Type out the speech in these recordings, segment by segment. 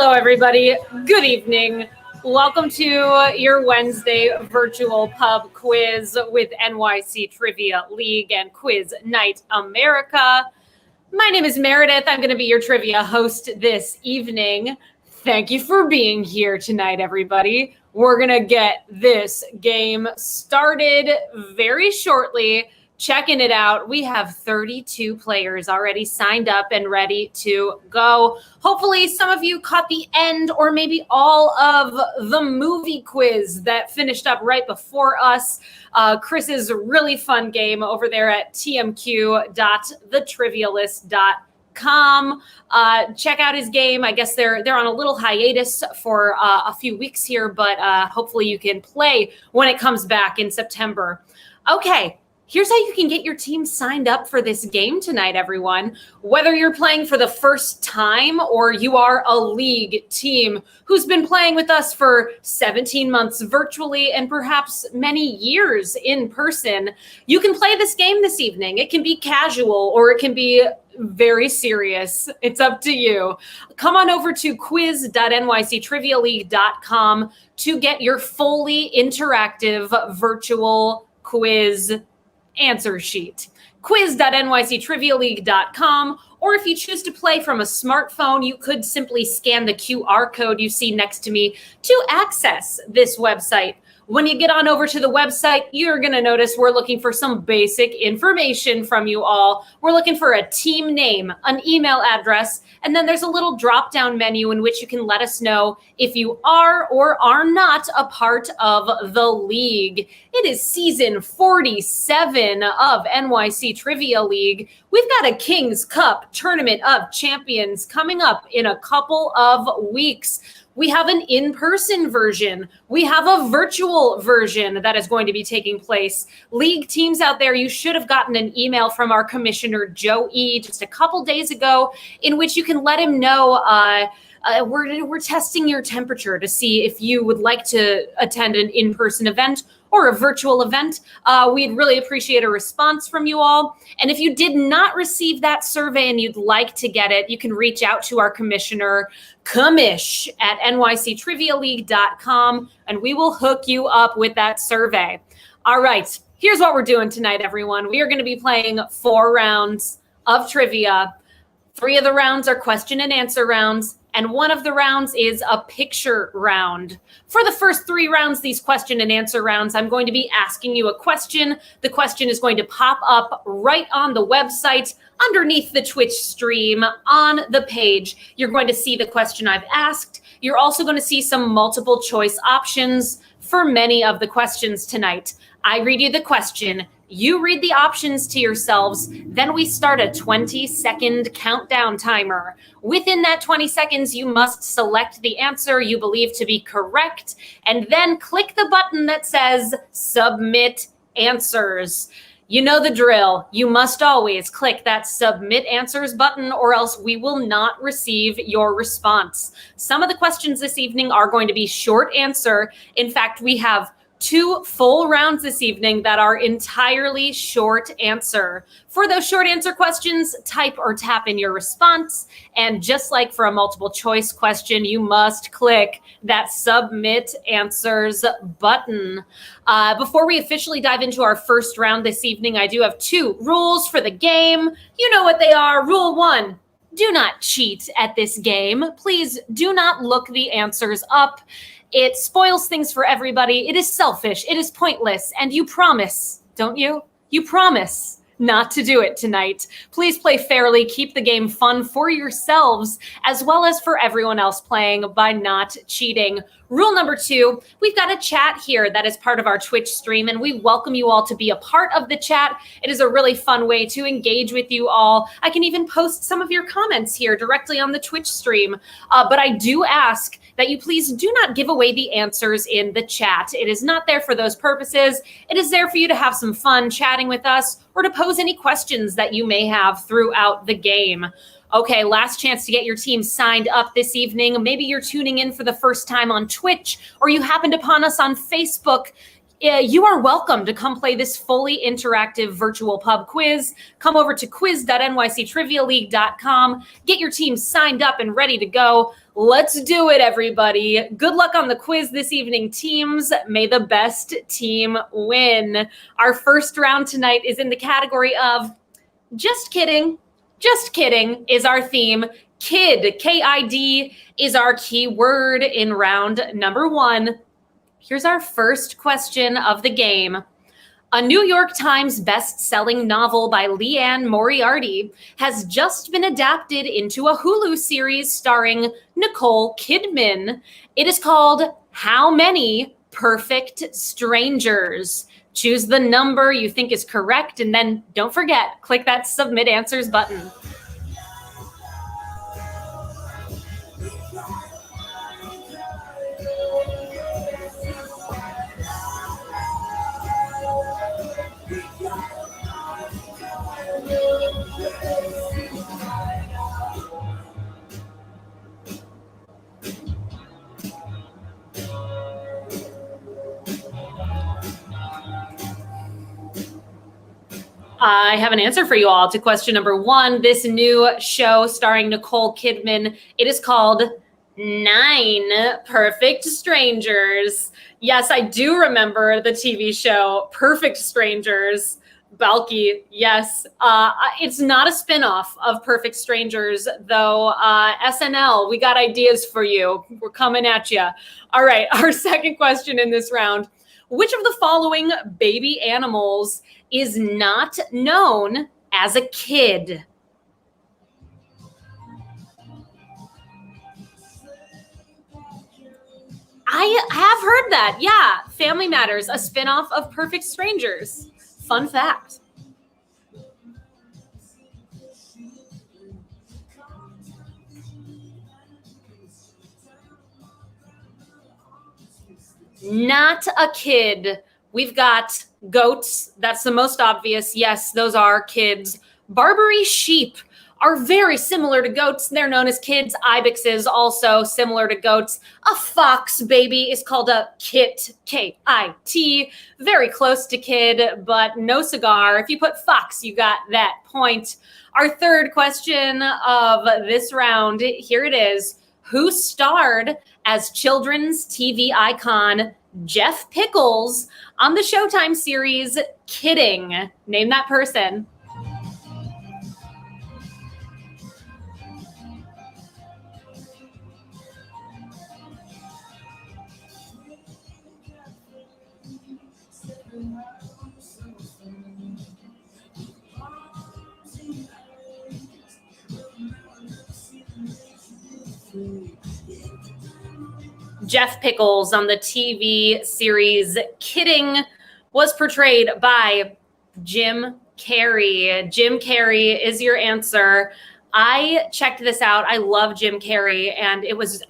Hello, everybody. Good evening. Welcome to your Wednesday virtual pub quiz with NYC Trivia League and Quiz Night America. My name is Meredith. I'm going to be your trivia host this evening. Thank you for being here tonight, everybody. We're going to get this game started very shortly. Checking it out. We have 32 players already signed up and ready to go. Hopefully some of you caught the end or maybe all of the movie quiz that finished up right before us. Chris's really fun game over there at tmq.thetrivialist.com. Check out his game. I guess they're on a little hiatus for a few weeks here, but hopefully you can play when it comes back in September. Okay. Here's how you can get your team signed up for this game tonight, everyone. Whether you're playing for the first time or you are a league team who's been playing with us for 17 months virtually and perhaps many years in person, you can play this game this evening. It can be casual or it can be very serious. It's up to you. Come on over to quiz.nyctrivialeague.com to get your fully interactive virtual quiz answer sheet. quiz.nyctrivialeague.com, or if you choose to play from a smartphone, you could simply scan the QR code you see next to me to access this website. When you get on over to the website, you're going to notice we're looking for some basic information from you all. We're looking for a team name, an email address, and then there's a little drop-down menu in which you can let us know if you are or are not a part of the league. It is season 47 of NYC Trivia League. We've got a King's Cup Tournament of Champions coming up in a couple of weeks. We have an in-person version. We have a virtual version that is going to be taking place. League teams out there, you should have gotten an email from our commissioner, Joe E., just a couple days ago, in which you can let him know we're testing your temperature to see if you would like to attend an in-person event or a virtual event. We'd really appreciate a response from you all. And if you did not receive that survey and you'd like to get it, you can reach out to our commissioner, Commish, at nyctrivialeague.com, and we will hook you up with that survey. All right, here's what we're doing tonight, everyone. We are going to be playing 4 rounds of trivia. 3 of the rounds are question and answer rounds, and 1 of the rounds is a picture round. For the first 3 rounds, these question and answer rounds, I'm going to be asking you a question. The question is going to pop up right on the website underneath the Twitch stream on the page. You're going to see the question I've asked. You're also going to see some multiple choice options for many of the questions tonight. I read you the question. You read the options to yourselves, then we start a 20-second countdown timer. Within that 20 seconds, you must select the answer you believe to be correct, and then click the button that says Submit Answers. You know the drill. You must always click that Submit Answers button, or else we will not receive your response. Some of the questions this evening are going to be short answer. In fact, we have 2 full rounds this evening that are entirely short answer. For those short answer questions, type or tap in your response. And just like for a multiple choice question, you must click that Submit Answers button. Before we officially dive into our first round this evening, I do have 2 rules for the game. You know what they are. Rule 1. Do not cheat at this game. Please do not look the answers up. It spoils things for everybody. It is selfish. It is pointless. And you promise, don't you? You promise not to do it tonight. Please play fairly. Keep the game fun for yourselves as well as for everyone else playing by not cheating. Rule number 2, we've got a chat here that is part of our Twitch stream, and we welcome you all to be a part of the chat. It is a really fun way to engage with you all. I can even post some of your comments here directly on the Twitch stream, but I do ask that you please do not give away the answers in the chat. It is not there for those purposes. It is there for you to have some fun chatting with us or to pose any questions that you may have throughout the game. Okay, last chance to get your team signed up this evening. Maybe you're tuning in for the first time on Twitch, or you happened upon us on Facebook. You are welcome to come play this fully interactive virtual pub quiz. Come over to quiz.nyctrivialeague.com. Get your team signed up and ready to go. Let's do it, everybody. Good luck on the quiz this evening, teams. May the best team win. Our first round tonight is in the category of just kidding. Just kidding is our theme. Kid, K-I-D, is our key word in round number 1. Here's our first question of the game. A New York Times best-selling novel by Leanne Moriarty has just been adapted into a Hulu series starring Nicole Kidman. It is called How Many Perfect Strangers? Choose the number you think is correct, and then don't forget, click that Submit Answers button. I have an answer for you all to question number 1. This new show starring Nicole Kidman, it is called 9 Perfect Strangers. Yes, I do remember the TV show Perfect Strangers. Balky, yes. It's not a spinoff of Perfect Strangers, though. SNL, we got ideas for you. We're coming at you. All right, our second question in this round. Which of the following baby animals is not known as a kid? I have heard that. Yeah, Family Matters, a spinoff of Perfect Strangers. Fun fact. Not a kid. We've got goats. That's the most obvious. Yes, those are kids. Barbary sheep are very similar to goats. They're known as kids. Ibexes also similar to goats. A fox baby is called a kit, K-I-T. Very close to kid, but no cigar. If you put fox, you got that point. Our third question of this round, here it is. Who starred as children's TV icon Jeff Pickles on the Showtime series Kidding? Name that person. Jeff Pickles on the TV series Kidding was portrayed by Jim Carrey. Jim Carrey is your answer. I checked this out. I love Jim Carrey, and it was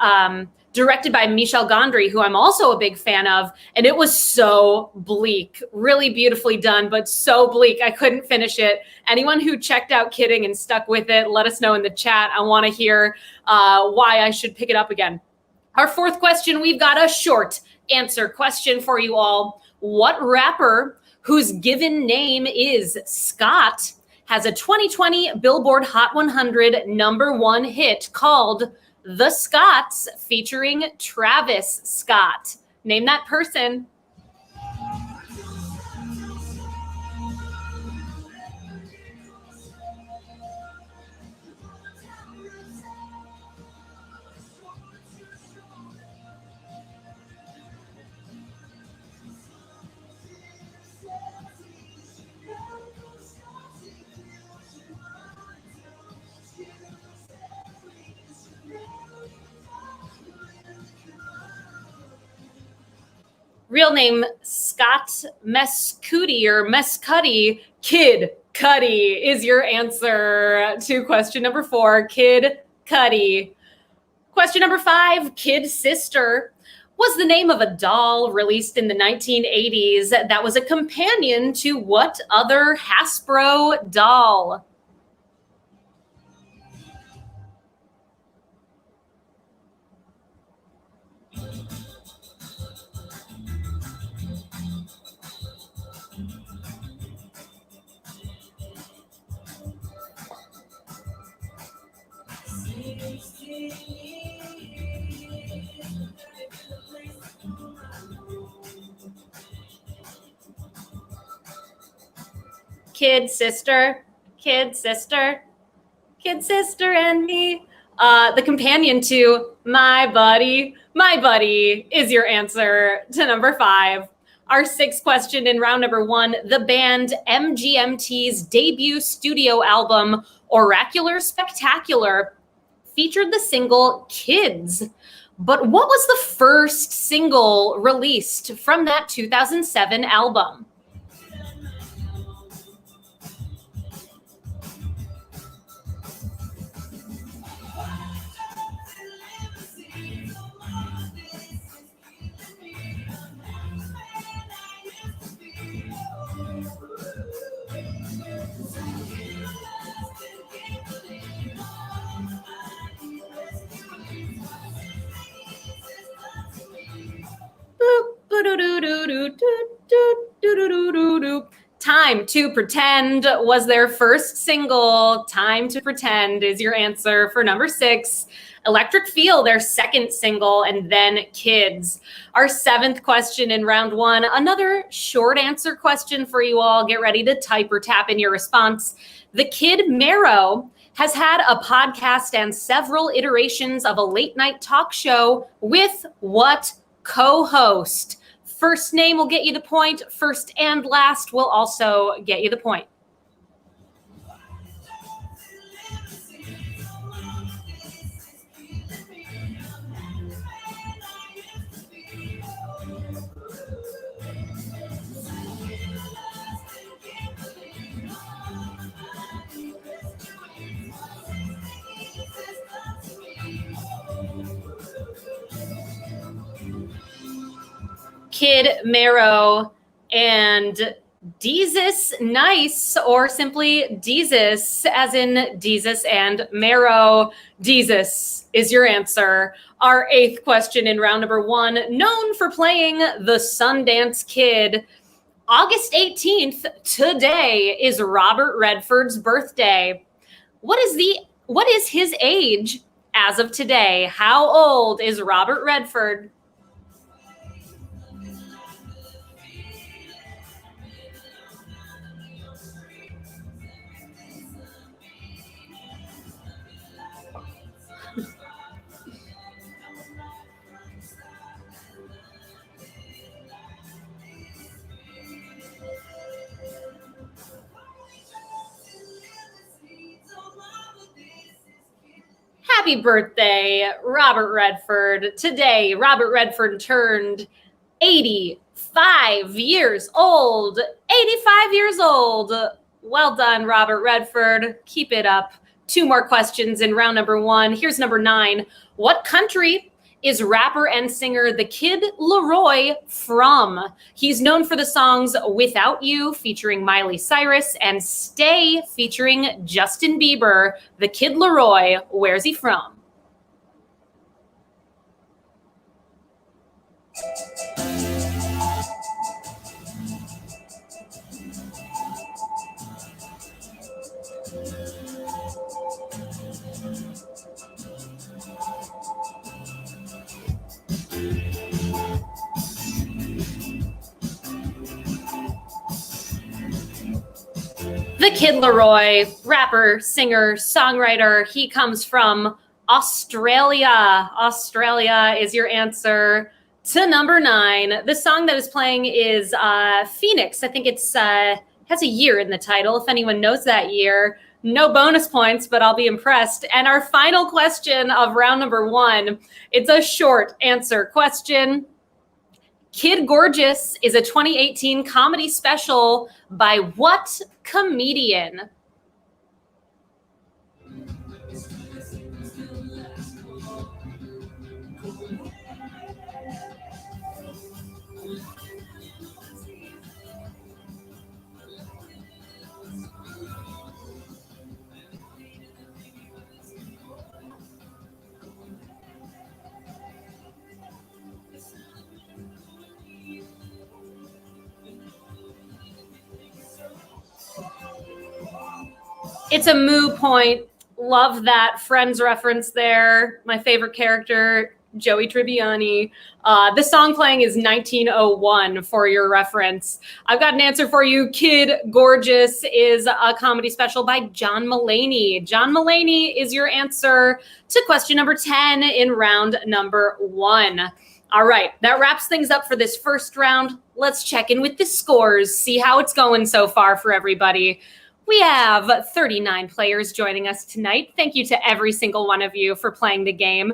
directed by Michel Gondry, who I'm also a big fan of, and it was so bleak. Really beautifully done, but so bleak. I couldn't finish it. Anyone who checked out Kidding and stuck with it, let us know in the chat. I want to hear why I should pick it up again. Our fourth question, we've got a short answer question for you all. What rapper whose given name is Scott has a 2020 Billboard Hot 100 #1 hit called The Scotts featuring Travis Scott? Name that person. Real name Scott Mescudi or Mescudi. Kid Cudi is your answer to question number 4. Kid Cudi. Question number 5. Kid Sister was the name of a doll released in the 1980s that was a companion to what other Hasbro doll? Kid sister, kid sister, kid sister and me. The companion to my buddy is your answer to number 5. Our 6th question in round number 1, the band MGMT's debut studio album, Oracular Spectacular, featured the single Kids. But what was the first single released from that 2007 album? Time to Pretend was their first single. Time to Pretend is your answer for number 6. Electric Feel, their second single, and then Kids. Our 7th question in round 1, another short answer question for you all. Get ready to type or tap in your response. The Kid Mero has had a podcast and several iterations of a late night talk show with what co-host? First name will get you the point. First and last will also get you the point. Kid Mero and Deezus Nice, or simply Deezus, as in Deezus and Mero. Deezus is your answer. Our 8th question in round number 1, known for playing the Sundance Kid. August 18th, today, is Robert Redford's birthday. What is his age as of today? How old is Robert Redford? Happy birthday, Robert Redford. Today, Robert Redford turned 85 years old. 85 years old. Well done, Robert Redford. Keep it up. 2 more questions in round number 1. Here's number 9. What country is rapper and singer The Kid Laroi from? He's known for the songs Without You featuring Miley Cyrus and Stay featuring Justin Bieber. The Kid Laroi, where's he from? The Kid Laroi, rapper, singer, songwriter. He comes from Australia. Australia is your answer to number 9. The song that is playing is Phoenix. I think it's has a year in the title. If anyone knows that year, no bonus points, but I'll be impressed. And our final question of round number 1, it's a short answer question. Kid Gorgeous is a 2018 comedy special by what comedian? It's a moo point. Love that Friends reference there. My favorite character Joey Tribbiani. The song playing is 1901 for your reference. I've got an answer for you. Kid Gorgeous is a comedy special by John Mulaney. John Mulaney is your answer to question number 10 in round number 1. All right, that wraps things up for this first round. Let's check in with the scores, see how it's going so far for everybody. We have 39 players joining us tonight. Thank you to every single one of you for playing the game.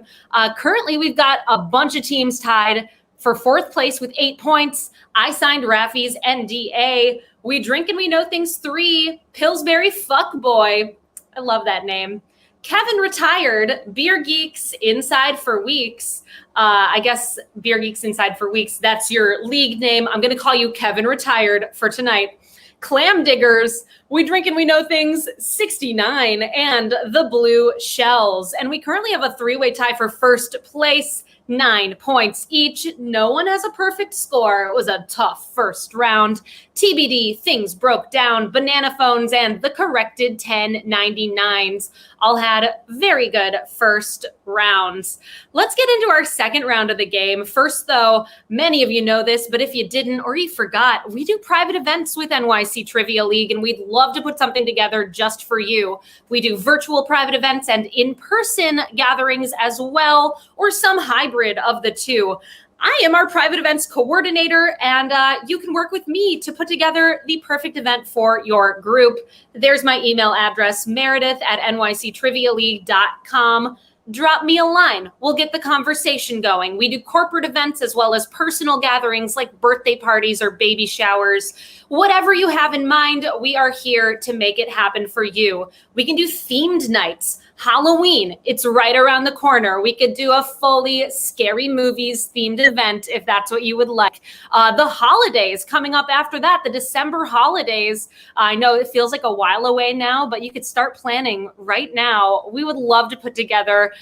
Currently, we've got a bunch of teams tied for 4th place with 8 points. I signed Raffy's NDA. We Drink and We Know Things 3, Pillsbury Fuckboy. I love that name. Kevin Retired, Beer Geeks Inside for Weeks. I guess Beer Geeks Inside for Weeks, that's your league name. I'm going to call you Kevin Retired for tonight. Clam Diggers, We Drink and We Know Things 69, and the Blue Shells. And we currently have a 3-way tie for 1st place, 9 points each. No one has a perfect score. It was a tough first round. TBD, Things Broke Down, Banana Phones, and the corrected 1099s all had very good first rounds. Let's get into our second round of the game. First, though, many of you know this, but if you didn't or you forgot, we do private events with NYC Trivia League, and we'd love to put something together just for you. We do virtual private events and in-person gatherings as well, or some hybrid of the two. I am our private events coordinator, and you can work with me to put together the perfect event for your group. There's my email address, meredith@nyctrivialeague.com. Drop me a line. We'll get the conversation going. We do corporate events as well as personal gatherings like birthday parties or baby showers. Whatever you have in mind, we are here to make it happen for you. We can do themed nights. Halloween, it's right around the corner. We could do a fully scary movies themed event if that's what you would like. The holidays coming up after that, the December holidays. I know it feels like a while away now, but you could start planning right now. We would love to put together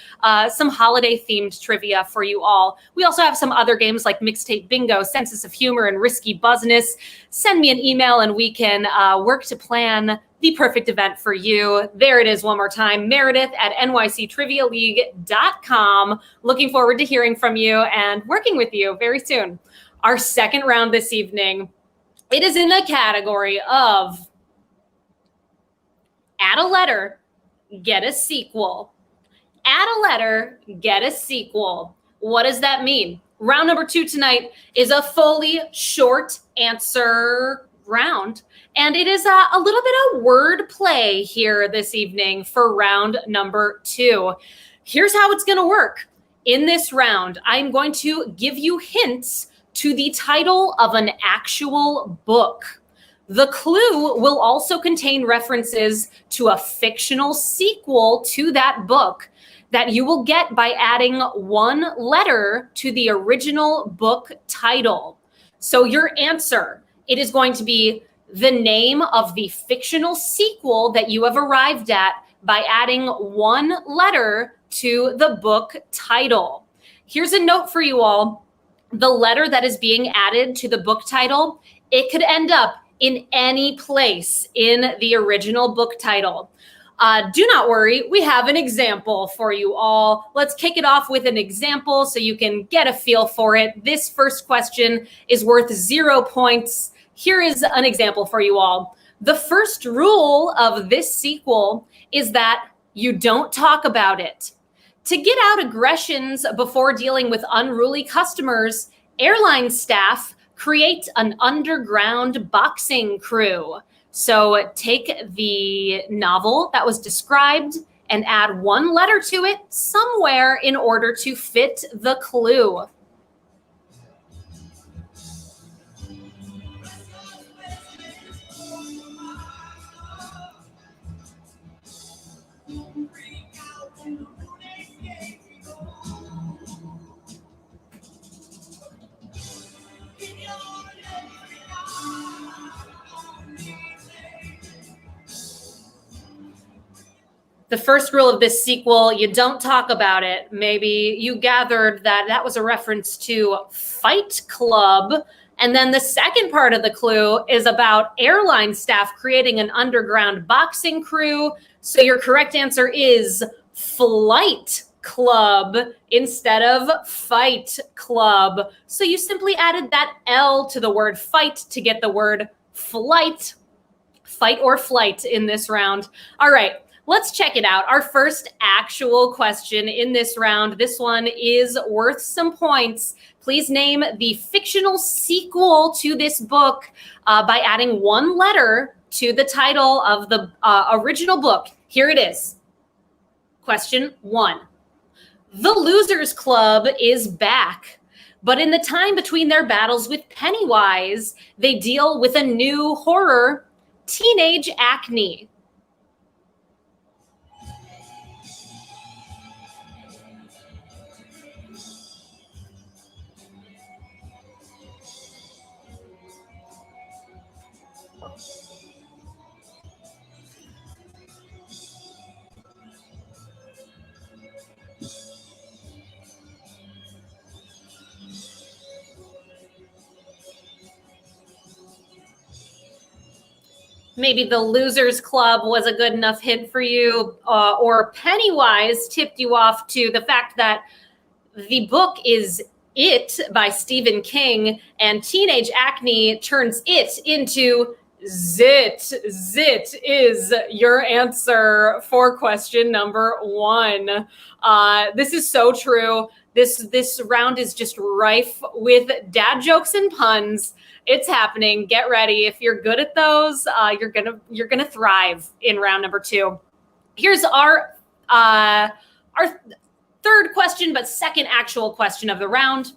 some holiday themed trivia for you all. We also have some other games like Mixtape Bingo, Census of Humor, and Risky Buzzness. Send me an email and we can work to plan the perfect event for you. There it is one more time, meredith@nyctrivialeague.com. Looking forward to hearing from you and working with you very soon. Our second round this evening, it is in the category of add a letter, get a sequel. Add a letter, get a sequel. What does that mean? Round number 2 tonight is a fully short answer round. And it is a little bit of word play here this evening for round number 2. Here's how it's going to work. In this round, I'm going to give you hints to the title of an actual book. The clue will also contain references to a fictional sequel to that book that you will get by adding one letter to the original book title. So your answer, it is going to be the name of the fictional sequel that you have arrived at by adding one letter to the book title. Here's a note for you all. The letter that is being added to the book title, it could end up in any place in the original book title. Do not worry, we have an example for you all. Let's kick it off with an example so you can get a feel for it. This first question is worth 0 points. Here is an example for you all. The first rule of this sequel is that you don't talk about it. To get out aggressions before dealing with unruly customers, airline staff create an underground boxing crew. So take the novel that was described and add one letter to it somewhere in order to fit the clue. The first rule of this sequel, you don't talk about it. Maybe you gathered that that was a reference to Fight Club. And then the second part of the clue is about airline staff creating an underground boxing crew. So your correct answer is Flight club instead of fight club. So you simply added that L to the word fight to get the word flight. Fight or flight in this round. All right, let's check it out. Our first actual question in this round. This one is worth some points. Please name the fictional sequel to this book by adding one letter to the title of the original book. Here it is. Question 1. The Losers Club is back, but in the time between their battles with Pennywise, they deal with a new horror, teenage acne. Maybe the Losers Club was a good enough hint for you, or Pennywise tipped you off to the fact that the book is It by Stephen King, and teenage acne turns it into zit. Zit is your answer for question number 1. This is so true. This round is just rife with dad jokes and puns. It's happening. Get ready. If you're good at those, you're gonna thrive in round number 2. Here's our third question, but second actual question of the round.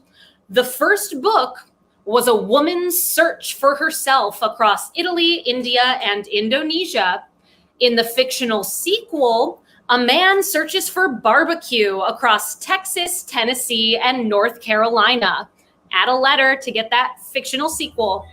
The first book was a woman's search for herself across Italy, India, and Indonesia. In the fictional sequel, a man searches for barbecue across Texas, Tennessee, and North Carolina. Add a letter to get that fictional sequel.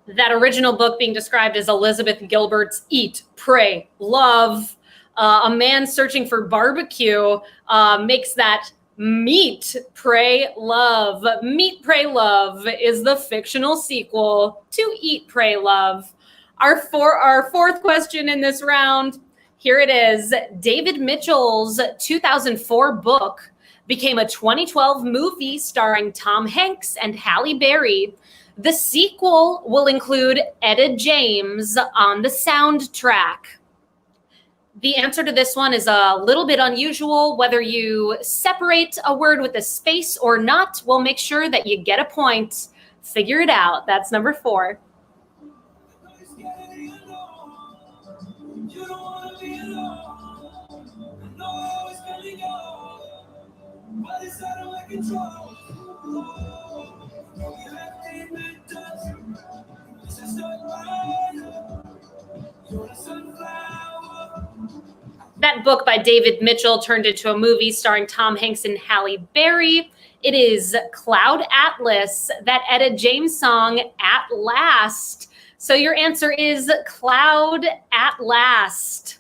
That original book being described as Elizabeth Gilbert's Eat, Pray, Love. A man searching for barbecue makes that Meet, Pray, Love. Meet, Pray, Love is the fictional sequel to Eat, Pray, Love. Our fourth question in this round, here it is. David Mitchell's 2004 book became a 2012 movie starring Tom Hanks and Halle Berry. The sequel will include Etta James on the soundtrack. The answer to this one is a little bit unusual. Whether you separate a word with a space or not, we'll make sure that you get a point. Figure it out. That's number 4. That book by David Mitchell turned into a movie starring Tom Hanks and Halle Berry. It is Cloud Atlas, that Etta James song, At Last. So your answer is Cloud at Last.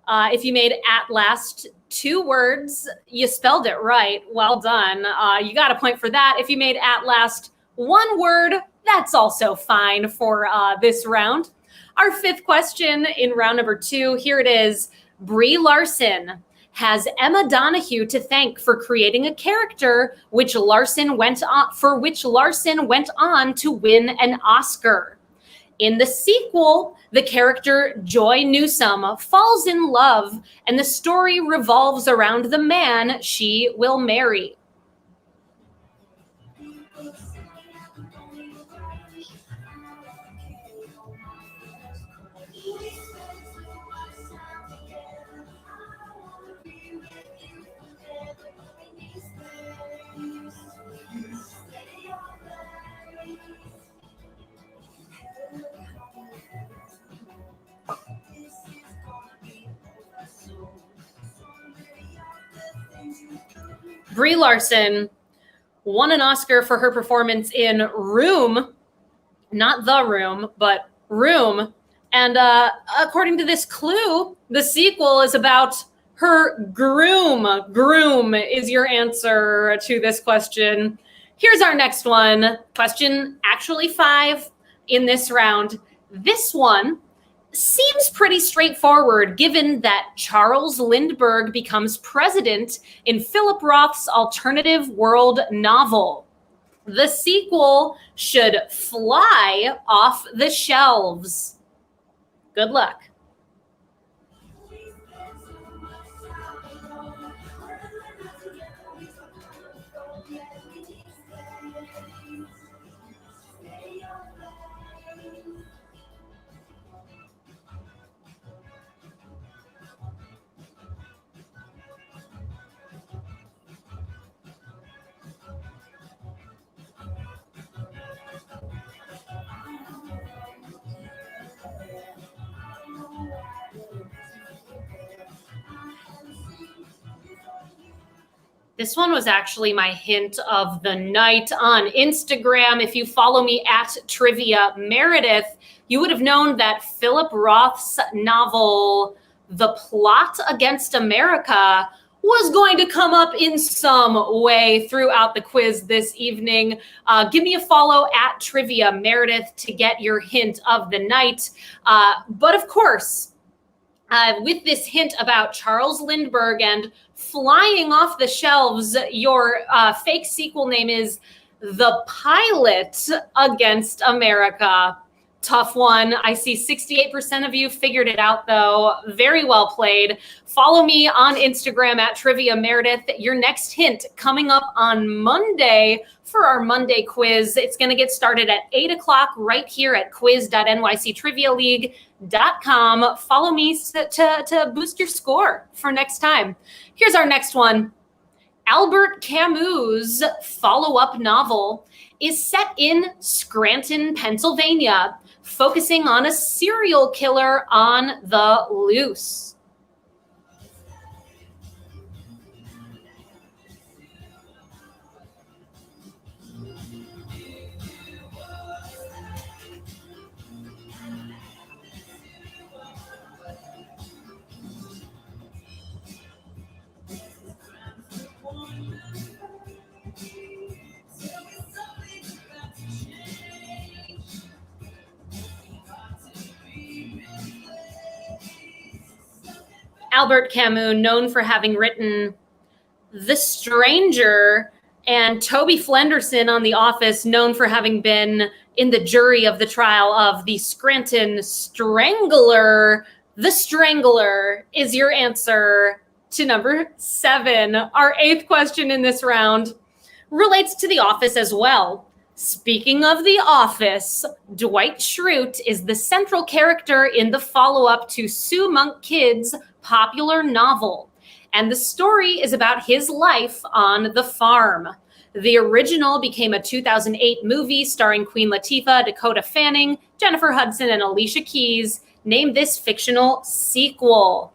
If you made At Last 2 words, you spelled it right. Well done. You got a point for that. If you made At Last 1 word, that's also fine for this round. Our 5th question in round number 2, here it is. Brie Larson has Emma Donoghue to thank for creating a character for which Larson went on to win an Oscar. In the sequel, the character Joy Newsome falls in love, and the story revolves around the man she will marry. Brie Larson won an Oscar for her performance in Room, not The Room, but Room. And according to this clue, the sequel is about her groom. Groom is your answer to this question. Here's our next one. Question actually 5 in this round. This one seems pretty straightforward given that Charles Lindbergh becomes president in Philip Roth's alternative world novel. The sequel should fly off the shelves. Good luck. This one was actually my hint of the night on Instagram. If you follow me at Trivia Meredith, you would have known that Philip Roth's novel, The Plot Against America, was going to come up in some way throughout the quiz this evening. Give me a follow at Trivia Meredith to get your hint of the night. But of course, with this hint about Charles Lindbergh and flying off the shelves, your fake sequel name is The Pilot Against America. Tough one. I see 68% of you figured it out, though. Very well played. Follow me on Instagram at Trivia Meredith. Your next hint coming up on Monday for our Monday quiz. It's going to get started at 8 o'clock right here at quiz.nyctrivialeague.com. Follow me to boost your score for next time. Here's our next one. Albert Camus' follow-up novel is set in Scranton, Pennsylvania, focusing on a serial killer on the loose. Albert Camus, known for having written The Stranger, and Toby Flenderson on The Office, known for having been in the jury of the trial of the Scranton Strangler. The Strangler is your answer to number 7. Our 8th question in this round relates to The Office as well. Speaking of The Office, Dwight Schrute is the central character in the follow-up to Sue Monk Kidd's popular novel, and the story is about his life on the farm. The original became a 2008 movie starring Queen Latifah, Dakota Fanning, Jennifer Hudson, and Alicia Keys. Name this fictional sequel.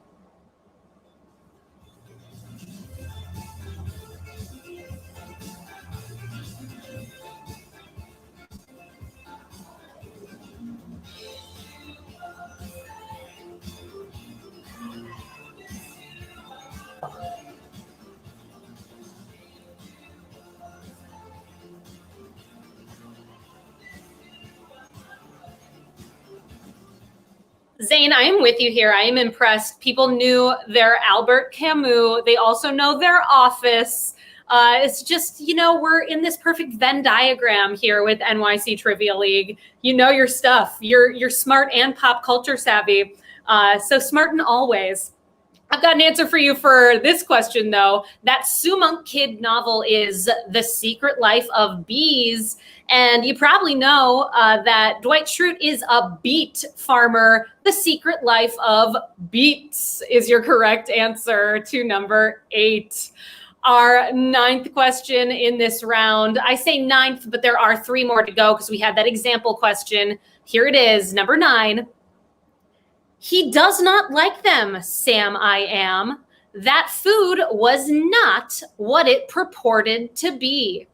Zane, I am with you here. I am impressed. People knew their Albert Camus. They also know their Office. It's just, we're in this perfect Venn diagram here with NYC Trivia League. You know your stuff. You're smart and pop culture savvy. So smart in all ways. I've got an answer for you for this question, though. That Sue Monk Kidd novel is The Secret Life of Bees. And you probably know that Dwight Schrute is a beet farmer. The Secret Life of Beets is your correct answer to number 8. Our 9th question in this round. I say 9th, but there are 3 more to go because we had that example question. Here it is, number 9. He does not like them, Sam I am. That food was not what it purported to be.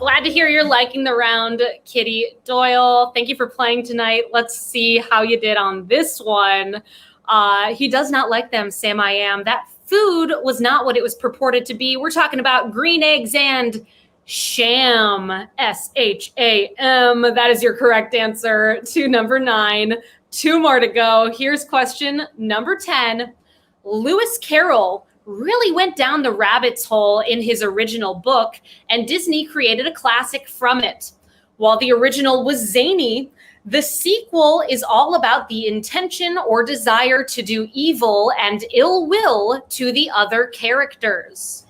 Glad to hear you're liking the round, Kitty Doyle. Thank you for playing tonight. Let's see how you did on this one. He does not like them, Sam I Am. That food was not what it was purported to be. We're talking about green eggs and sham, S-H-A-M. That is your correct answer to number 9. 2 more to go. Here's question number 10. Lewis Carroll really went down the rabbit's hole in his original book, and Disney created a classic from it. While the original was zany, the sequel is all about the intention or desire to do evil and ill will to the other characters.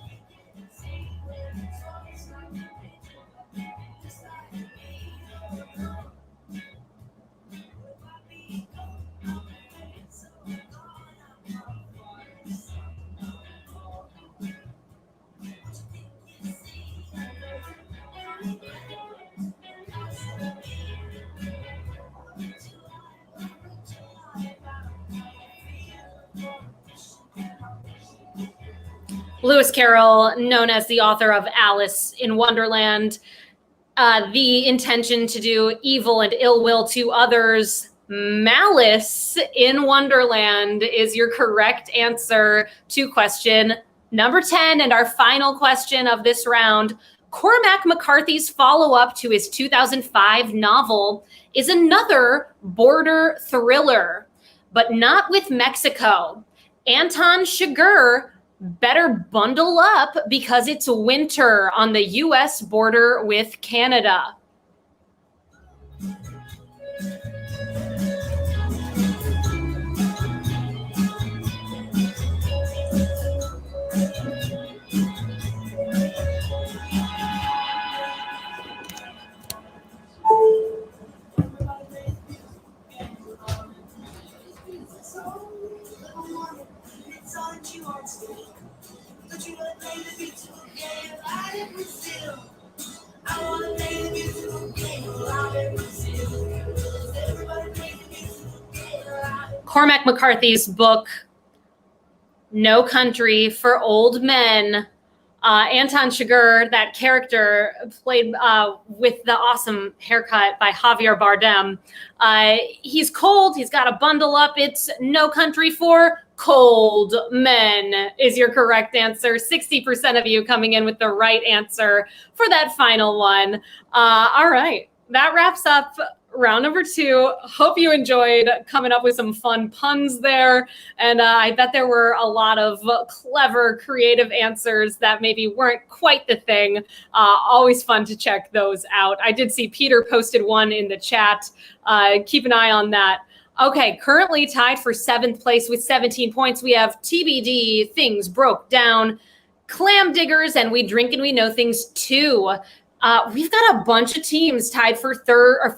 Lewis Carroll, known as the author of Alice in Wonderland, the intention to do evil and ill will to others. Malice in Wonderland is your correct answer to question number 10. And our final question of this round, Cormac McCarthy's follow-up to his 2005 novel is another border thriller, but not with Mexico. Anton Chigurh better bundle up because it's winter on the U.S. border with Canada. Cormac McCarthy's book, No Country for Old Men. Anton Chigurh, that character played with the awesome haircut by Javier Bardem. He's cold. He's got to bundle up. It's No Country for Cold Men is your correct answer. 60% of you coming in with the right answer for that final one. All right. That wraps up round number 2. Hope you enjoyed coming up with some fun puns there. And I bet there were a lot of clever, creative answers that maybe weren't quite the thing. Always fun to check those out. I did see Peter posted one in the chat. Keep an eye on that. Okay, currently tied for 7th place with 17 points. We have TBD, Things Broke Down, Clam Diggers, and We Drink and We Know Things 2. We've got a bunch of teams tied for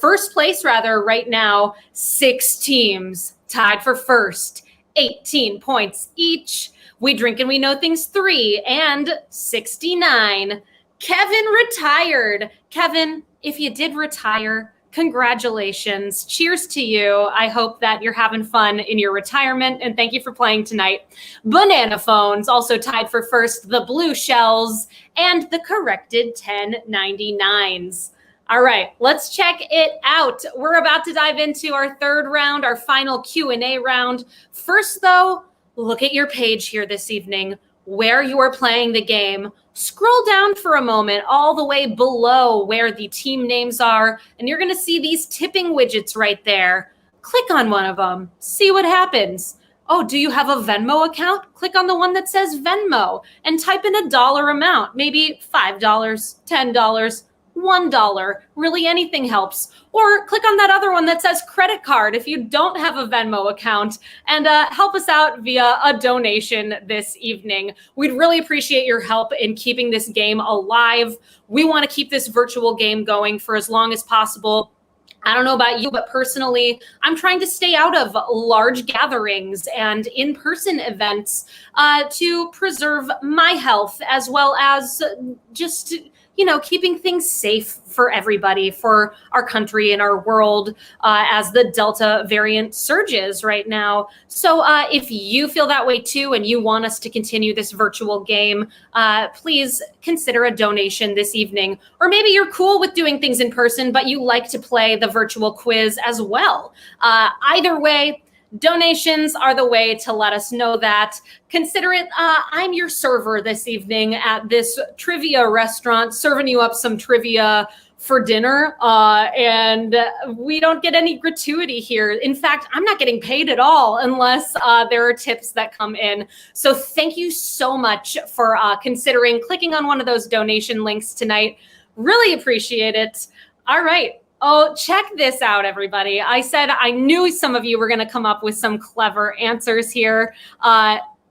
first place right now. 6 teams tied for first, 18 points each. We Drink and We Know Things 3 and 69. Kevin retired. Kevin, if you did retire, congratulations. Cheers to you. I hope that you're having fun in your retirement, and thank you for playing tonight. Banana Phones also tied for first, the Blue Shells and the corrected 1099s. All right, let's check it out. We're about to dive into our 3rd round, our final Q&A round. First, though, look at your page here this evening, where you are playing the game. Scroll down for a moment all the way below where the team names are, and you're going to see these tipping widgets right there. Click on one of them. See what happens. Oh, do you have a Venmo account? Click on the one that says Venmo and type in a dollar amount, maybe $5, $10, $1. Really, anything helps. Or click on that other one that says credit card if you don't have a Venmo account, and help us out via a donation this evening. We'd really appreciate your help in keeping this game alive. We want to keep this virtual game going for as long as possible. I don't know about you, but personally, I'm trying to stay out of large gatherings and in-person events to preserve my health, as well as just keeping things safe for everybody, for our country and our world as the Delta variant surges right now. So if you feel that way too and you want us to continue this virtual game, please consider a donation this evening. Or maybe you're cool with doing things in person, but you like to play the virtual quiz as well. Either way, donations are the way to let us know that. Consider it, I'm your server this evening at this trivia restaurant, serving you up some trivia for dinner. And we don't get any gratuity here. In fact, I'm not getting paid at all unless there are tips that come in. So thank you so much for considering clicking on one of those donation links tonight. Really appreciate it. All right. Oh, check this out, everybody. I said I knew some of you were going to come up with some clever answers here.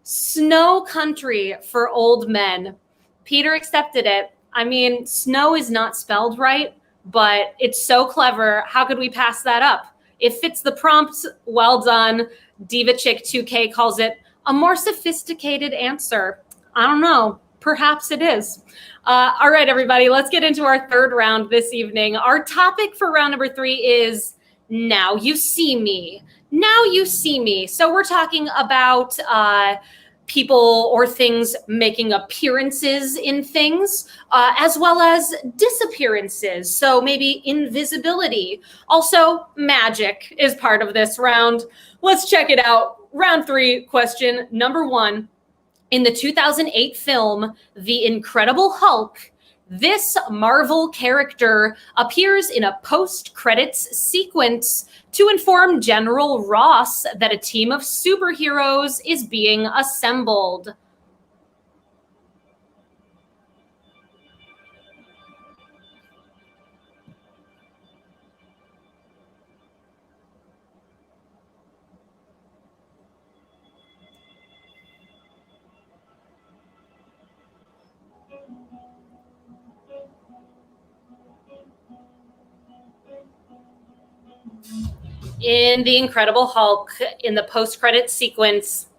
Snow country for old men. Peter accepted it. I mean, snow is not spelled right, but it's so clever. How could we pass that up? It fits the prompt. Well done. Diva Chick 2K calls it a more sophisticated answer. I don't know. Perhaps it is. All right, everybody, let's get into our third round this evening. Our topic for round number 3 is Now You See Me. Now You See Me. So we're talking about people or things making appearances in things, as well as disappearances. So maybe invisibility. Also, magic is part of this round. Let's check it out. Round 3, question number 1. In the 2008 film, The Incredible Hulk, this Marvel character appears in a post-credits sequence to inform General Ross that a team of superheroes is being assembled. In The Incredible Hulk, in the post-credits sequence,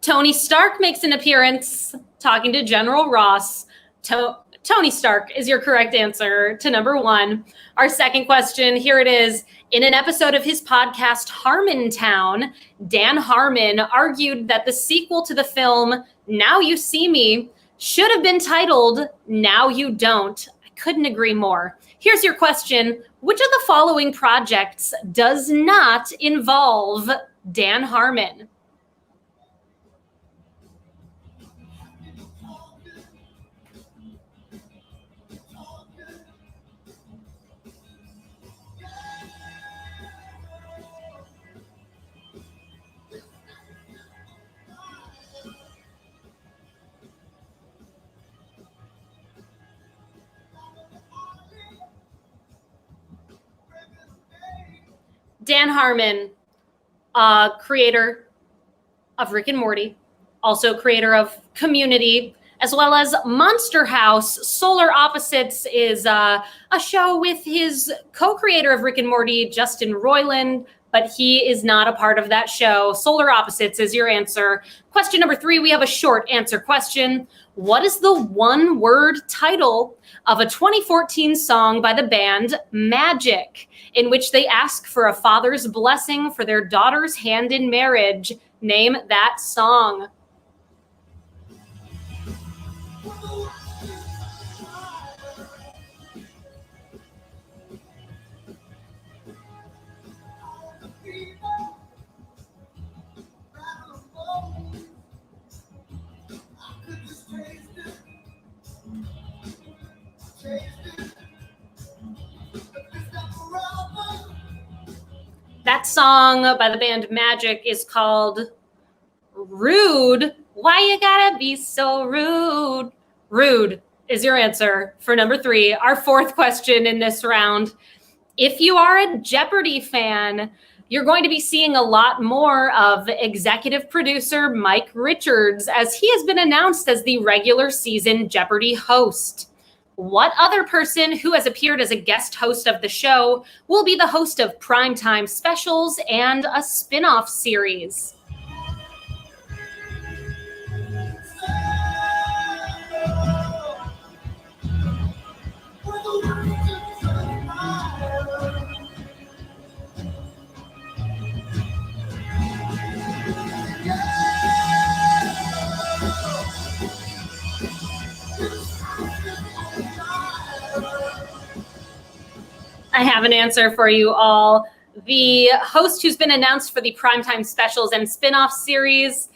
Tony Stark makes an appearance talking to General Ross. Tony Stark is your correct answer to number 1. Our second question, here it is. In an episode of his podcast, Harmontown, Dan Harmon argued that the sequel to the film, Now You See Me, should have been titled Now You Don't. I couldn't agree more. Here's your question. Which of the following projects does not involve Dan Harmon? Dan Harmon, creator of Rick and Morty, also creator of Community, as well as Monster House. Solar Opposites is a show with his co-creator of Rick and Morty, Justin Roiland, but he is not a part of that show. Solar Opposites is your answer. Question number 3, we have a short answer question. What is the one-word title of a 2014 song by the band Magic, in which they ask for a father's blessing for their daughter's hand in marriage? Name that song. That song by the band Magic is called Rude. Why you gotta be so rude? Rude is your answer for number 3. Our fourth question in this round. If you are a Jeopardy fan, you're going to be seeing a lot more of executive producer Mike Richards, as he has been announced as the regular season Jeopardy host. What other person who has appeared as a guest host of the show will be the host of primetime specials and a spin-off series? have an answer for you all. The host who's been announced for the primetime specials and spin-off series,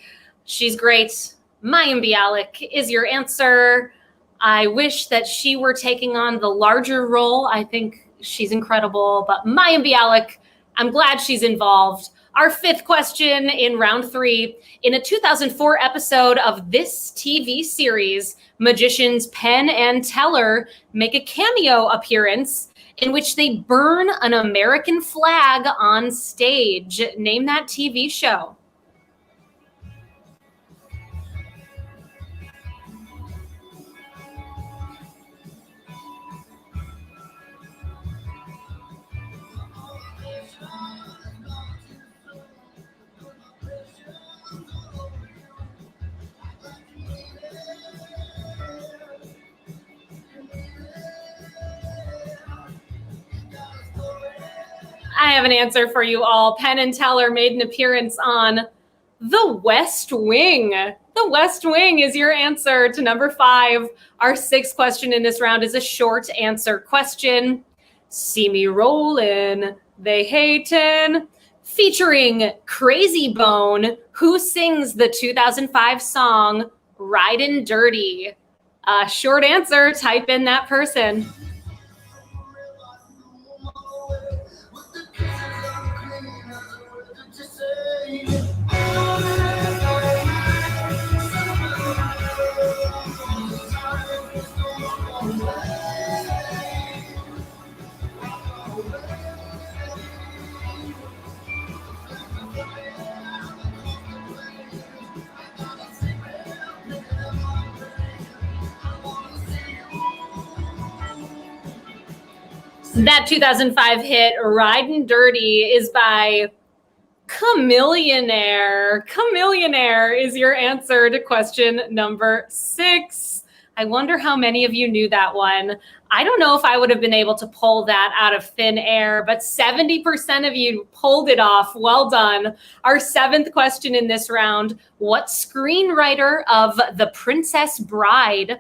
she's great. Mayim Bialik is your answer. I wish that she were taking on the larger role. I think she's incredible, but Mayim Bialik, I'm glad she's involved. Our fifth question in round 3. In a 2004 episode of this TV series, magicians Penn and Teller make a cameo appearance in which they burn an American flag on stage. Name that TV show. I have an answer for you all. Penn and Teller made an appearance on The West Wing. The West Wing is your answer to number 5. Our 6th question in this round is a short answer question. See Me Rollin', They Hatin', featuring Crazy Bone, who sings the 2005 song Ridin' Dirty. Short answer, type in that person. That 2005 hit, Ridin' Dirty, is by Chamillionaire. Chamillionaire is your answer to question number 6. I wonder how many of you knew that one. I don't know if I would have been able to pull that out of thin air, but 70% of you pulled it off. Well done. Our 7th question in this round: what screenwriter of The Princess Bride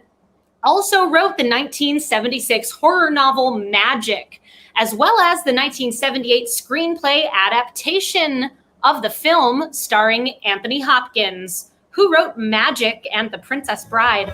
also wrote the 1976 horror novel Magic, as well as the 1978 screenplay adaptation of the film starring Anthony Hopkins? Who wrote Magic and The Princess Bride?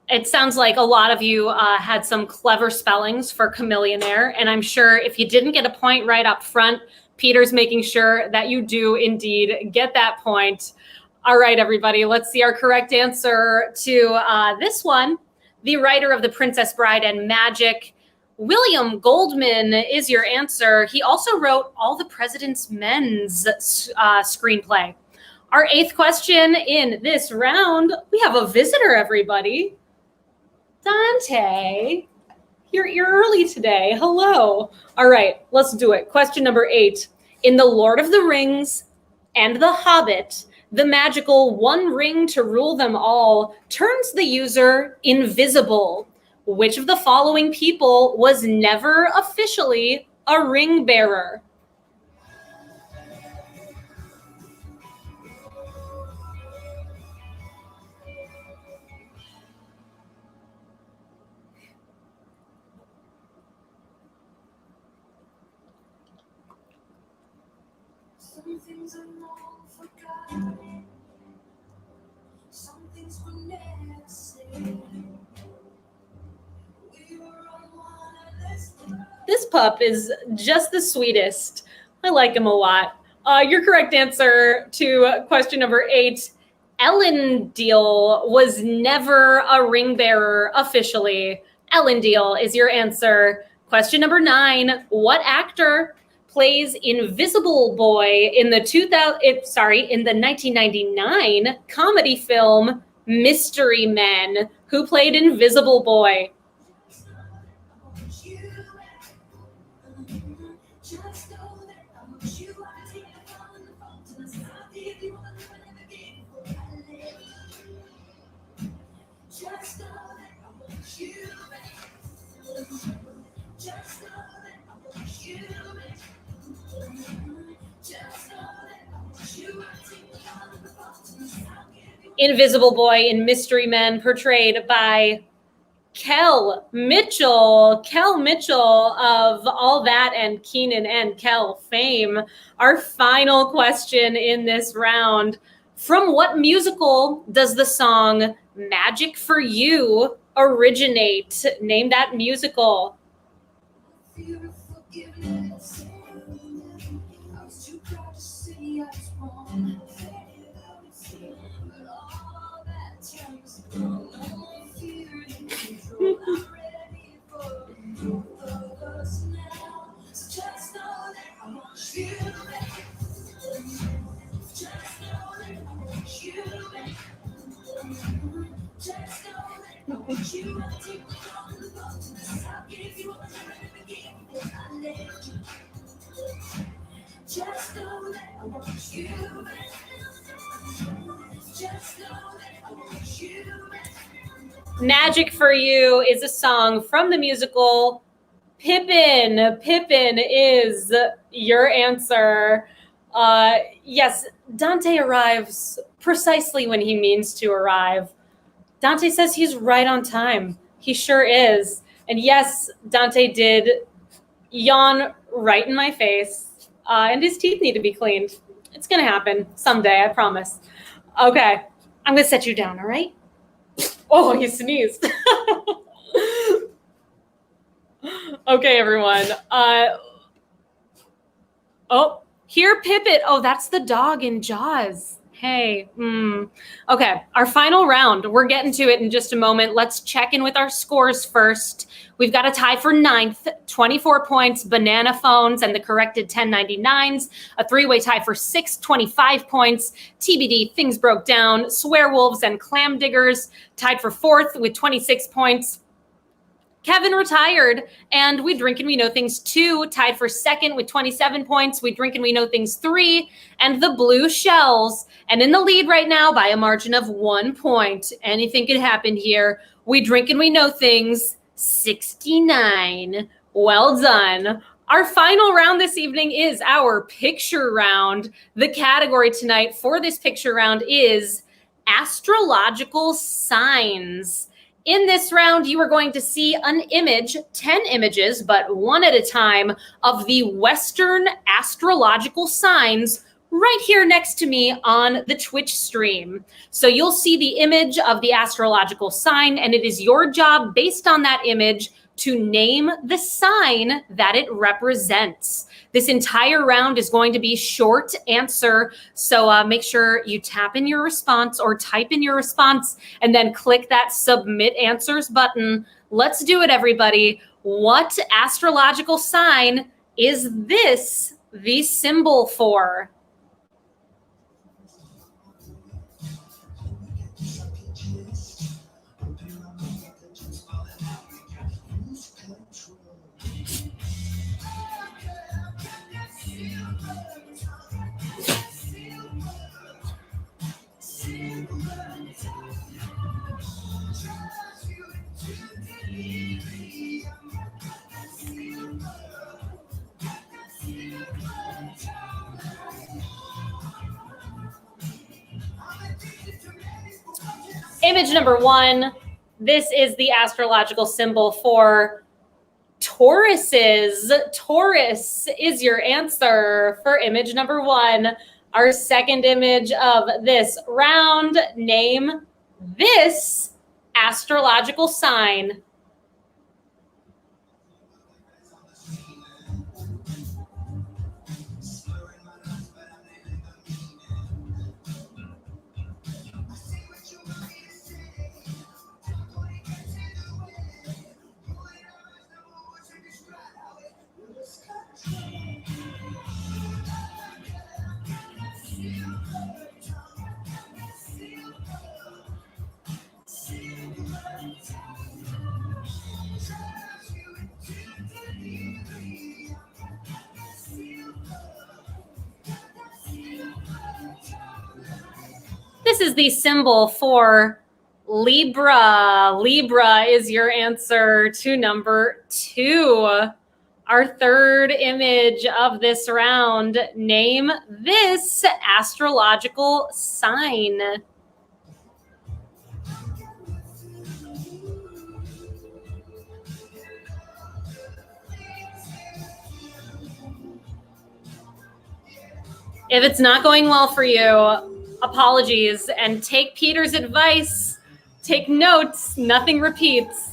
It sounds like a lot of you had some clever spellings for Chamillionaire, and I'm sure if you didn't get a point right up front, Peter's making sure that you do indeed get that point. All right, everybody, let's see our correct answer to this one. The writer of The Princess Bride and Magic, William Goldman, is your answer. He also wrote All the President's Men's screenplay. Our 8th question in this round, we have a visitor, everybody. Dante, you're early today. Hello. All right, let's do it. Question number 8. In The Lord of the Rings and The Hobbit, the magical one ring to rule them all turns the user invisible. Which of the following people was never officially a ring bearer? Some things are long forgotten. Some things were never said. We were on one of this world. This pup is just the sweetest. I like him a lot. Your correct answer to question number 8, Elendil was never a ring bearer officially. Elendil is your answer. Question number 9, what actor plays Invisible Boy in the 1999 comedy film Mystery Men? Who played Invisible Boy? Just Invisible Boy in Mystery Men, portrayed by Kel Mitchell. Kel Mitchell of All That and Kenan and Kel fame. Our final question in this round. From what musical does the song Magic for You originate? Name that musical. Fear of forgiveness. I was too proud to say I was wrong. But all that time is gone. No more fear and control. I'm ready for both of us now. So just know that I want you back. Just know that I want you back. Just know that I want you. I'll take me on the road to the south. Give you all the time and give before I let you. Just know that I want you back. Just know that I want you back. Magic for You is a song from the musical Pippin. Pippin is your answer. Yes, Dante arrives precisely when he means to arrive. Dante says he's right on time. He sure is. And yes, Dante did yawn right in my face. And his teeth need to be cleaned. It's going to happen someday, I promise. Okay, I'm going to set you down, all right? Oh, he sneezed. Okay, everyone. Oh, here, Pippet. Oh, that's the dog in Jaws. Hey. Okay, our final round. We're getting to it in just a moment. Let's check in with our scores first. We've got a tie for 9th, 24 points, banana phones and the corrected 1099s. A three-way tie for 6th, 25 points. TBD, things broke down. Swearwolves and clam diggers tied for 4th with 26 points. Kevin retired, and We Drink and We Know Things 2 tied for 2nd with 27 points. We Drink and We Know Things 3 and the Blue Shells. And in the lead right now by a margin of 1 point. Anything could happen here. We Drink and We Know Things 69. Well done. Our final round this evening is our picture round. The category tonight for this picture round is astrological signs. In this round, you are going to see an image, 10 images, but one at a time, of the Western astrological signs right here next to me on the Twitch stream. So you'll see the image of the astrological sign, and it is your job, based on that image, to name the sign that it represents. This entire round is going to be short answer, so make sure you tap in your response or type in your response and then click that submit answers button. Let's do it, everybody. What astrological sign is this the symbol for? Image number 1, this is the astrological symbol for Tauruses. Taurus is your answer for image number 1. Our second image of this round, name this astrological sign. This is the symbol for Libra. Libra is your answer to number 2. Our third image of this round, name this astrological sign. If it's not going well for you, apologies, and take Peter's advice. Take notes, nothing repeats.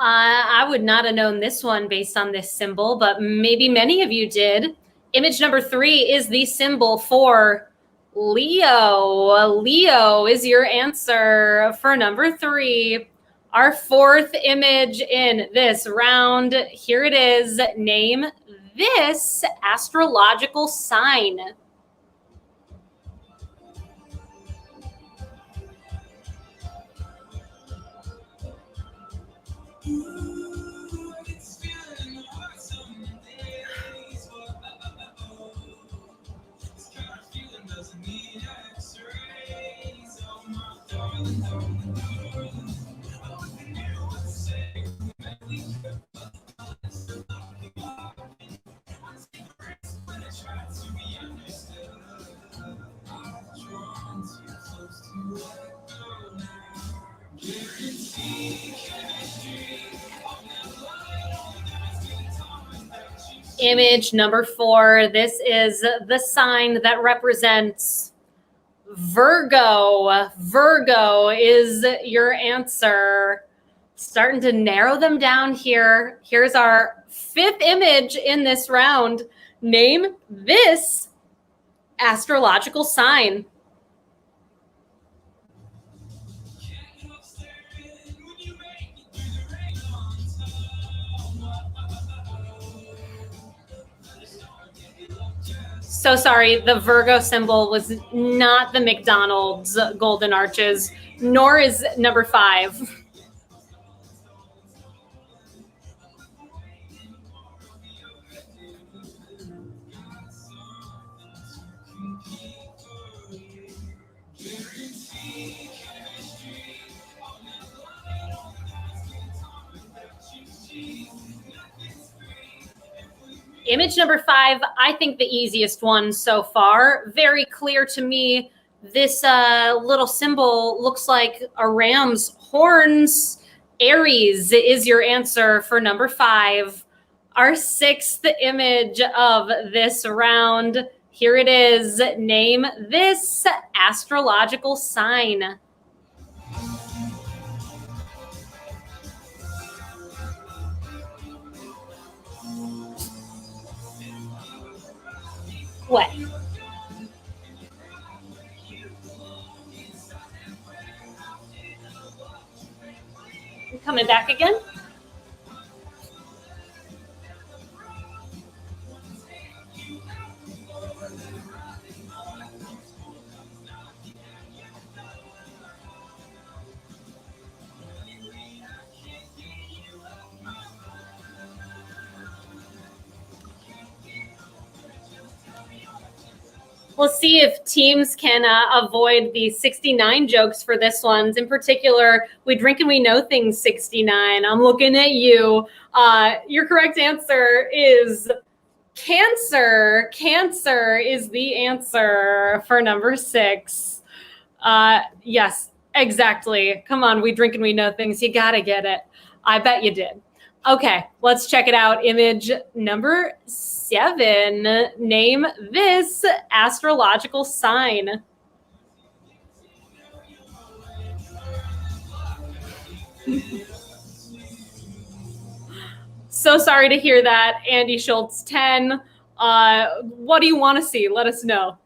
I would not have known this one based on this symbol, but maybe many of you did. Image number 3 is the symbol for Leo. Leo is your answer for number 3. Our fourth image in this round, here it is. Name this astrological sign. Image number 4. This is the sign that represents Virgo. Virgo is your answer. Starting to narrow them down here. Here's our 5th image in this round. Name this astrological sign. So sorry, the Virgo symbol was not the McDonald's golden arches, nor is number 5. Image number 5, I think the easiest one so far. Very clear to me. This little symbol looks like a ram's horns. Aries is your answer for number 5. Our 6th image of this round. Here it is. Name this astrological sign. What? Coming back again? We'll see if teams can avoid the 69 jokes for this one. In particular, We Drink and We Know Things 69. I'm looking at you. Your correct answer is Cancer. Cancer is the answer for number 6. Yes, exactly. Come on, We Drink and We Know Things. You got to get it. I bet you did. Okay, let's check it out. Image number 7. Name this astrological sign. So sorry to hear that, Andy Schultz 10. What do you want to see? Let us know.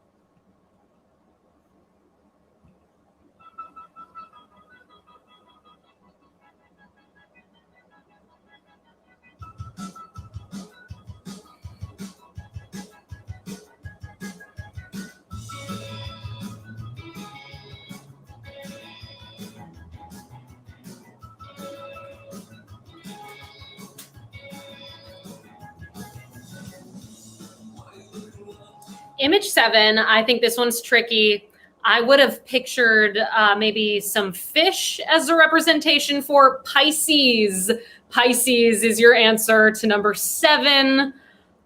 Image 7, I think this one's tricky. I would have pictured maybe some fish as a representation for Pisces. Pisces is your answer to number 7.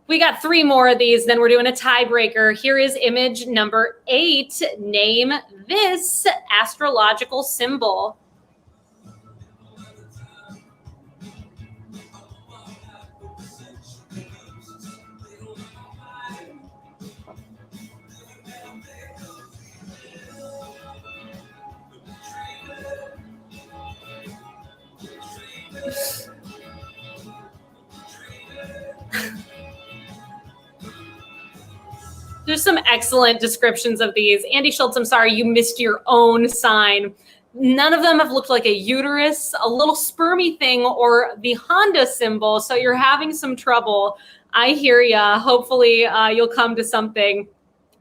We got 3 more of these, then we're doing a tiebreaker. Here is image number 8. Name this astrological symbol. There's some excellent descriptions of these. Andy Schultz, I'm sorry, you missed your own sign. None of them have looked like a uterus, a little spermy thing, or the Honda symbol, so you're having some trouble. I hear ya. Hopefully you'll come to something.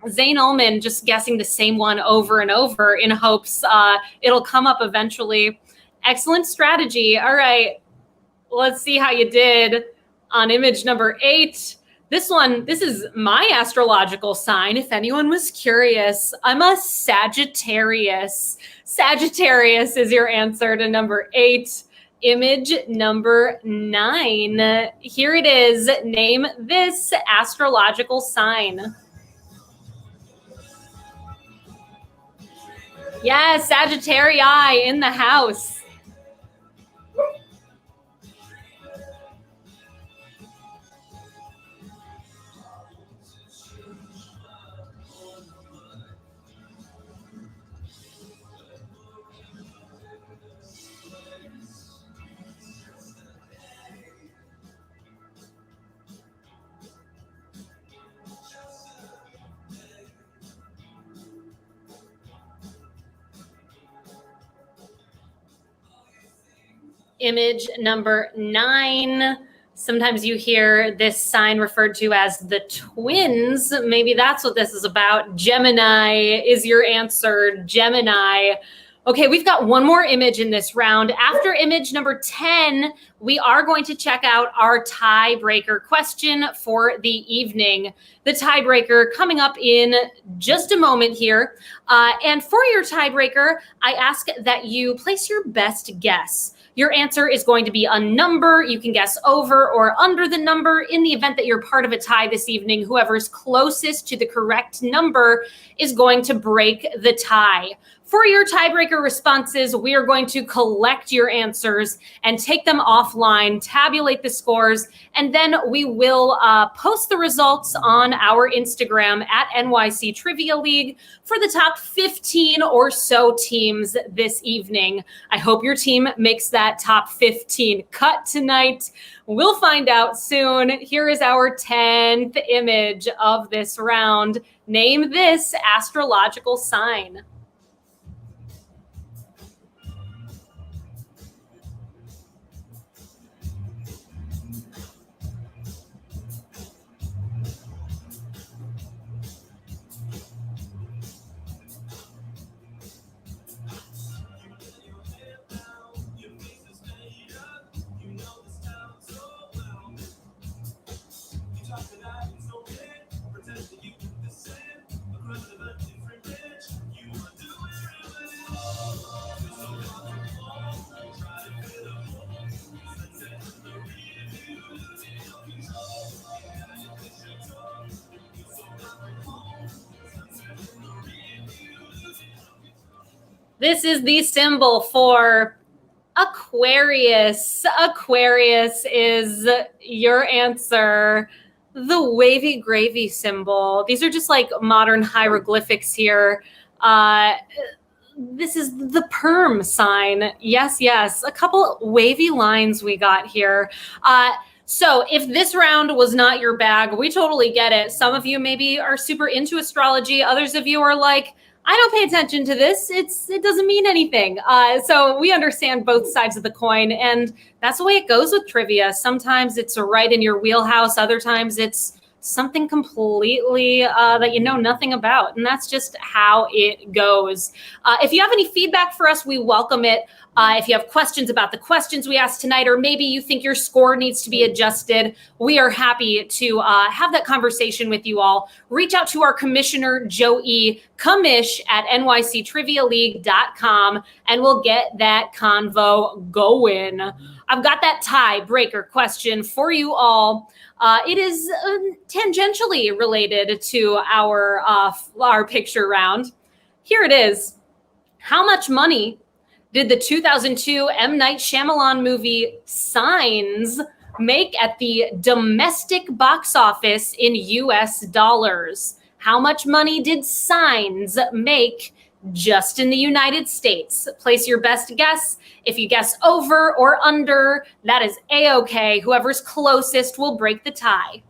Zane Ullman just guessing the same one over and over in hopes it'll come up eventually. Excellent strategy. All right, let's see how you did on image number 8. This is my astrological sign, if anyone was curious. I'm a Sagittarius. Sagittarius is your answer to number 8. Image number 9. Here it is. Name this astrological sign. Yes, Sagittarii in the house. Image number 9. Sometimes you hear this sign referred to as the twins. Maybe that's what this is about. Gemini is your answer. Gemini. Okay, we've got one more image in this round. After image number 10, we are going to check out our tiebreaker question for the evening. The tiebreaker coming up in just a moment here. And for your tiebreaker, I ask that you place your best guess. Your answer is going to be a number. You can guess over or under the number. In the event that you're part of a tie this evening, whoever's closest to the correct number is going to break the tie. For your tiebreaker responses, we are going to collect your answers and take them offline, tabulate the scores, and then we will post the results on our Instagram at NYC Trivia League for the top 15 or so teams this evening. I hope your team makes that top 15 cut tonight. We'll find out soon. Here is our 10th image of this round. Name this astrological sign. This is the symbol for Aquarius. Aquarius is your answer. The wavy gravy symbol. These are just like modern hieroglyphics here. This is the perm sign. Yes, yes. A couple wavy lines we got here. So if this round was not your bag, we totally get it. Some of you maybe are super into astrology. Others of you are like, I don't pay attention to this. It doesn't mean anything. So we understand both sides of the coin, and that's the way it goes with trivia. Sometimes it's right in your wheelhouse. Other times it's something completely that you know nothing about. And that's just how it goes. If you have any feedback for us, we welcome it. If you have questions about the questions we asked tonight, or maybe you think your score needs to be adjusted, we are happy to have that conversation with you all. Reach out to our commissioner, Joey Commish at nyctrivialeague.com, and we'll get that convo going. I've got that tiebreaker question for you all. It is tangentially related to our picture round. Here it is. How much money did the 2002 M. Night Shyamalan movie Signs make at the domestic box office in US dollars? How much money did Signs make just in the United States? Place your best guess. If you guess over or under, that is A-okay. Whoever's closest will break the tie.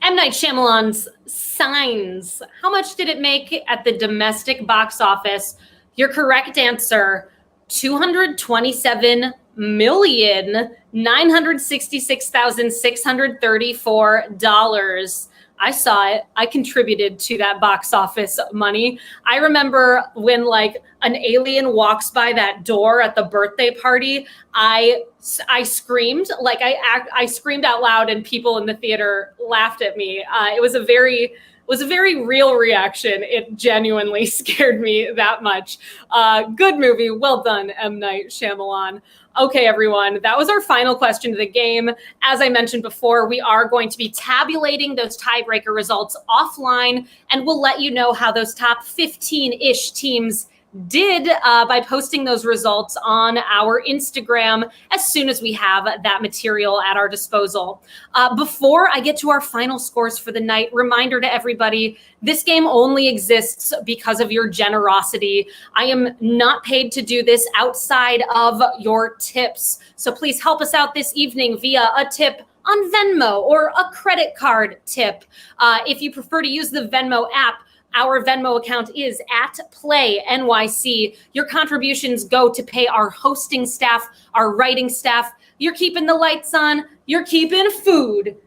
M. Night Shyamalan's Signs. How much did it make at the domestic box office? Your correct answer, $227,966,634. I saw it. I contributed to that box office money. I remember when like an alien walks by that door at the birthday party, I screamed, like I screamed out loud, and people in the theater laughed at me. It was a very real reaction. It genuinely scared me that much. Good movie. Well done, M. Night Shyamalan. Okay, everyone, that was our final question of the game. As I mentioned before, we are going to be tabulating those tiebreaker results offline, and we'll let you know how those top 15-ish teams did by posting those results on our Instagram as soon as we have that material at our disposal. Before I get to our final scores for the night, reminder to everybody, this game only exists because of your generosity. I am not paid to do this outside of your tips. So please help us out this evening via a tip on Venmo or a credit card tip. If you prefer to use the Venmo app, our Venmo account is @PlayNYC. Your contributions go to pay our hosting staff, our writing staff. You're keeping the lights on. You're keeping food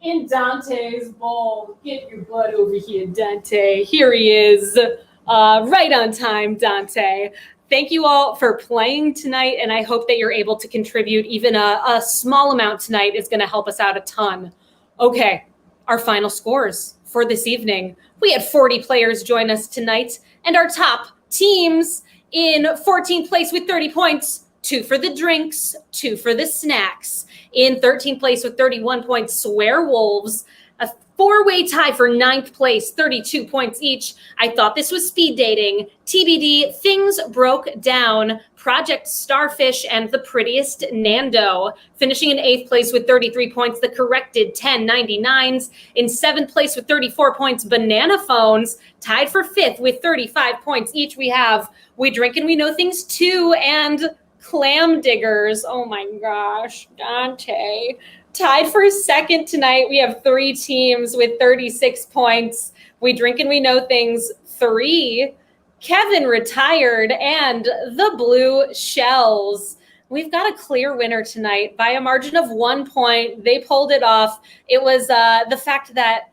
in Dante's bowl. Get your butt over here, Dante. Here he is. Right on time, Dante. Thank you all for playing tonight, and I hope that you're able to contribute. Even a small amount tonight is going to help us out a ton. Okay, our final scores for this evening. We had 40 players join us tonight, and our top teams in 14th place with 30 points, 2 for the drinks, 2 for the snacks. In 13th place with 31 points, Swearwolves. A 4-way tie for 9th place, 32 points each. I thought this was speed dating. TBD, Things Broke Down, Project Starfish, and The Prettiest Nando. Finishing in 8th place with 33 points, The Corrected 1099s. In 7th place with 34 points, Banana Phones. Tied for 5th with 35 points each, we have We Drink and We Know Things 2 and Clam Diggers. Oh my gosh, Dante. Tied for 2nd tonight, we have 3 teams with 36 points. We Drink and We Know Things 3, Kevin Retired, and the Blue Shells. We've got a clear winner tonight by a margin of 1 point. They pulled it off. It was the fact that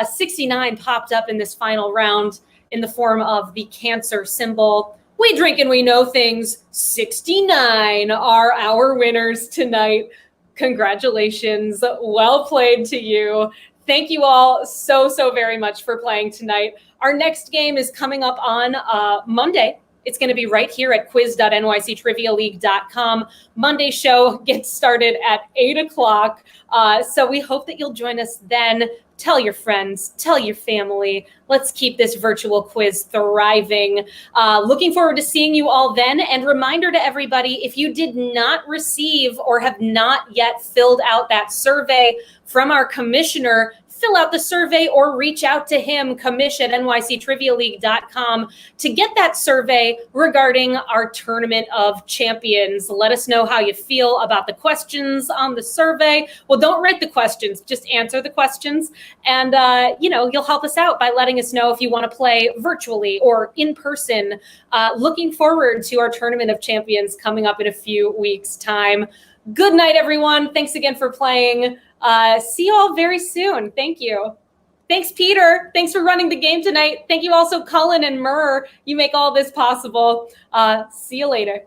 69 popped up in this final round in the form of the Cancer symbol. We Drink and We Know Things 69 are our winners tonight. Congratulations. Well played to you. Thank you all so very much for playing tonight. Our next game is coming up on Monday, It's going to be right here at quiz.nyctrivialeague.com. Monday show gets started at 8 o'clock. So we hope that you'll join us then. Tell your friends, tell your family. Let's keep this virtual quiz thriving. Looking forward to seeing you all then. And reminder to everybody, if you did not receive or have not yet filled out that survey from our commissioner, fill out the survey or reach out to him, commish@nyctrivialeague.com, to get that survey regarding our Tournament of Champions. Let us know how you feel about the questions on the survey. Well, don't write the questions, just answer the questions. And, you'll help us out by letting us know if you want to play virtually or in person. Looking forward to our Tournament of Champions coming up in a few weeks' time. Good night, everyone. Thanks again for playing. See you all very soon. Thank you. Thanks, Peter. Thanks for running the game tonight. Thank you also, Cullen and Murr. You make all this possible. See you later.